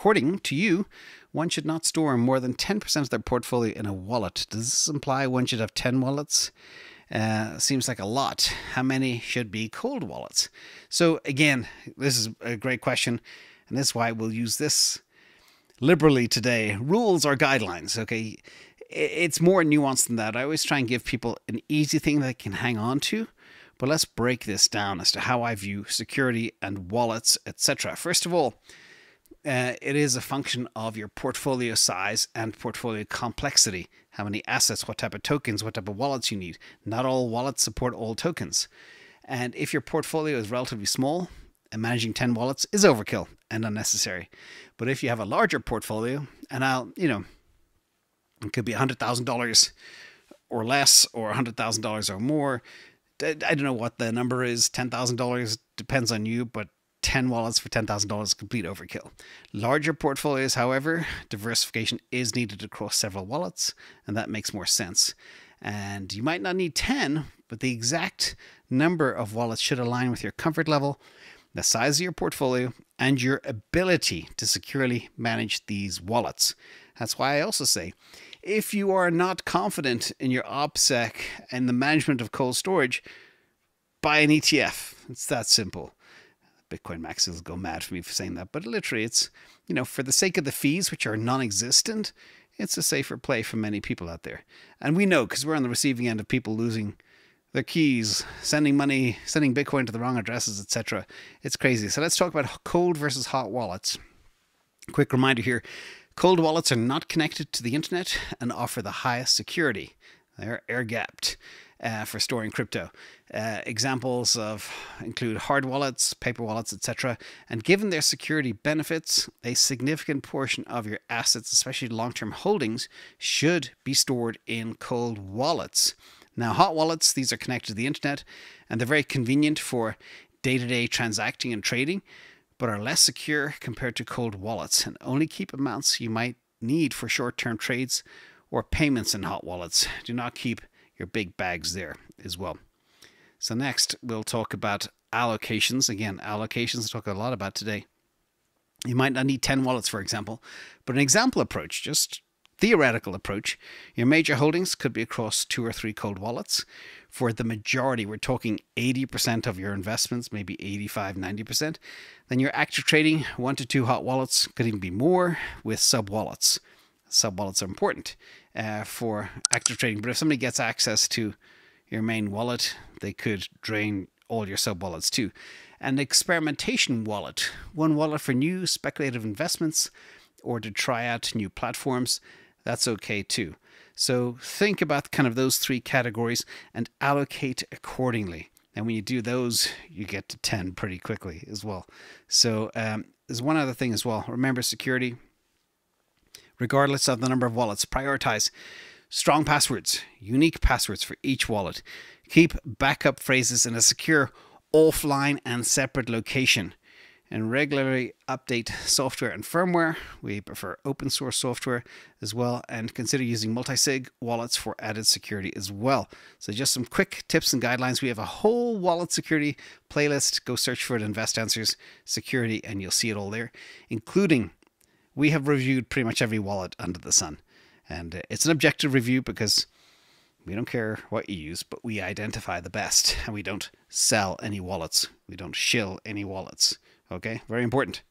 according to you, one should not store more than 10% of their portfolio in a wallet. Does this imply one should have 10 wallets? Seems like a lot. How many should be cold wallets? So again, this is a great question, and this is why we'll use this liberally today. Rules are guidelines, okay? It's more nuanced than that. I always try and give people an easy thing they can hang on to, but let's break this down as to how I view security and wallets, etc. First of all, it is a function of your portfolio size and portfolio complexity. How many assets, what type of tokens, what type of wallets you need. Not all wallets support all tokens. And if your portfolio is relatively small, managing 10 wallets is overkill and unnecessary. But if you have a larger portfolio, and it could be $100,000 or less, or $100,000 or more. I don't know what the number is. $10,000 depends on you, but 10 wallets for $10,000 is complete overkill. Larger portfolios, however, diversification is needed across several wallets, and that makes more sense. And you might not need 10, but the exact number of wallets should align with your comfort level, the size of your portfolio, and your ability to securely manage these wallets. That's why I also say, if you are not confident in your OPSEC and the management of cold storage, buy an ETF. It's that simple. Bitcoin maxis will go mad for me for saying that, but literally it's, for the sake of the fees, which are non-existent, it's a safer play for many people out there. And we know, because we're on the receiving end of people losing their keys, sending money, sending Bitcoin to the wrong addresses, etc. It's crazy. So let's talk about cold versus hot wallets. Quick reminder here. Cold wallets are not connected to the internet and offer the highest security. They're air-gapped for storing crypto. Examples include hard wallets, paper wallets, etc. And given their security benefits, a significant portion of your assets, especially long-term holdings, should be stored in cold wallets. Now, hot wallets, these are connected to the internet, and they're very convenient for day-to-day transacting and trading, but are less secure compared to cold wallets, and only keep amounts you might need for short-term trades or payments in hot wallets. Do not keep your big bags there as well. So next, we'll talk about allocations. Again, allocations we'll talk a lot about today. You might not need 10 wallets, for example, but an example approach, just theoretical approach, your major holdings could be across 2 or 3 cold wallets. For the majority, we're talking 80% of your investments, maybe 85, 90%. Then your active trading, 1 to 2 hot wallets, could even be more with sub-wallets. Sub-wallets are important for active trading, but if somebody gets access to your main wallet, they could drain all your sub-wallets too. An experimentation wallet, 1 wallet for new speculative investments or to try out new platforms, that's okay too. So think about kind of those 3 categories and allocate accordingly. And when you do those, you get to 10 pretty quickly as well. So there's one other thing as well. Remember security. Regardless of the number of wallets, prioritize strong passwords, unique passwords for each wallet. Keep backup phrases in a secure offline and separate location. And regularly update software and firmware. We prefer open source software as well, and consider using multi-sig wallets for added security as well. So just some quick tips and guidelines. We have a whole wallet security playlist. Go search for it, InvestAnswers Security, and you'll see it all there, including we have reviewed pretty much every wallet under the sun. And it's an objective review because we don't care what you use, but we identify the best, and we don't sell any wallets. We don't shill any wallets. Okay, very important.